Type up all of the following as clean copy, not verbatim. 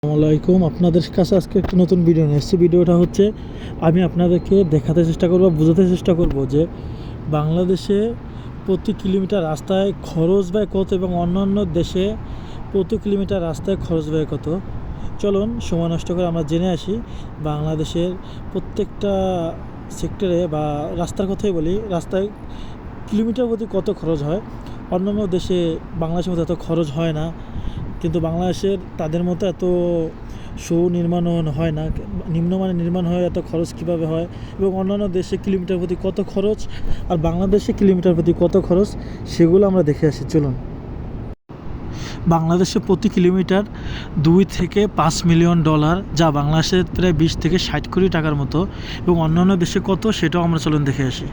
আসসালামাইকুম। আপনাদের কাছে আজকে একটা নতুন ভিডিও নিয়ে এসেছি। ভিডিওটা হচ্ছে আমি আপনাদেরকে দেখাতে চেষ্টা করব, বোঝাতে চেষ্টা করব যে বাংলাদেশে প্রতি কিলোমিটার রাস্তায় খরচ ব্যয় কত এবং অন্যান্য দেশে প্রতি কিলোমিটার রাস্তায় খরচ ব্যয় কত। চলুন সময় নষ্ট করে আমরা জেনে আসি বাংলাদেশের প্রত্যেকটা সেক্টরে বা রাস্তার কথাই বলি, রাস্তায় কিলোমিটার প্রতি কত খরচ হয়। অন্যান্য দেশে বাংলাদেশের মতো এত খরচ হয় না, কিন্তু বাংলাদেশের তাদের মতো এত সুনির্মাণ হয় না, নিম্নমানের নির্মাণ হয়, এত খরচ কীভাবে হয় এবং অন্যান্য দেশে কিলোমিটার প্রতি কত খরচ আর বাংলাদেশে কিলোমিটার প্রতি কত খরচ সেগুলো আমরা দেখে আসি। চলুন। বাংলাদেশে প্রতি কিলোমিটার 2 থেকে 5 মিলিয়ন ডলার, যা বাংলাদেশের প্রায় 20 থেকে 60 কোটি টাকার মতো, এবং অন্যান্য দেশে কত সেটাও আমরা চলুন দেখে আসি।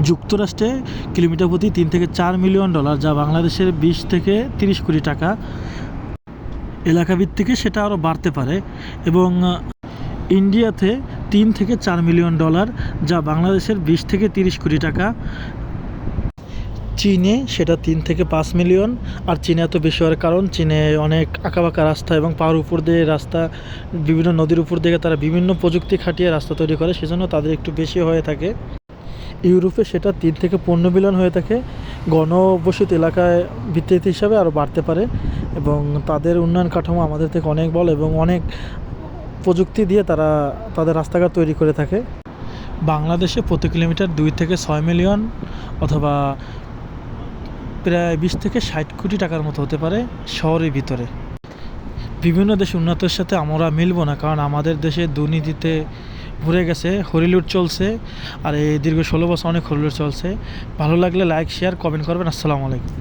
যুক্তরাষ্ট্রে কিলোমিটার প্রতি 3 থেকে 4 মিলিয়ন ডলার, যা বাংলাদেশের 20 থেকে 30 কোটি টাকা। এলাকা ভিত্তিকে সেটা আরও বাড়তে পারে। এবং ইন্ডিয়াতে 3 থেকে 4 মিলিয়ন ডলার, যা বাংলাদেশের 20 থেকে 30 কোটি টাকা। চীনে সেটা 3 থেকে 5 মিলিয়ন। আর চীনে এত বেশি হওয়ার কারণ চীনে অনেক আঁকাবাঁকা রাস্তা এবং পাহাড় উপর দিয়ে রাস্তা, বিভিন্ন নদীর উপর দিয়ে তারা বিভিন্ন প্রযুক্তি খাটিয়ে রাস্তা তৈরি করে, সেজন্য তাদের একটু বেশি হয়ে থাকে। ইউরোপে সেটা 3 থেকে 15 মিলিয়ন হয়ে থাকে। ঘনবসতি এলাকায় ভিত্তিতে হিসাবে আরও বাড়তে পারে, এবং তাদের উন্নয়ন কাঠামো আমাদের থেকে অনেক বড় এবং অনেক প্রযুক্তি দিয়ে তারা তাদের রাস্তাঘাট তৈরি করে থাকে। বাংলাদেশে প্রতি কিলোমিটার 2 থেকে 6 মিলিয়ন অথবা প্রায় 20 থেকে 60 কোটি টাকার মতো হতে পারে শহরের ভিতরে। বিভিন্ন দেশ উন্নতের সাথে আমরা মিলব না, কারণ আমাদের দেশে দুর্নীতিতে ভরে গেছে, হরিলুট চলছে। আর এই দীর্ঘ 16 বছর অনেক হরিলুট চলছে। ভালো লাগলে লাইক, শেয়ার, কমেন্ট করবেন। আসসালামু আলাইকুম।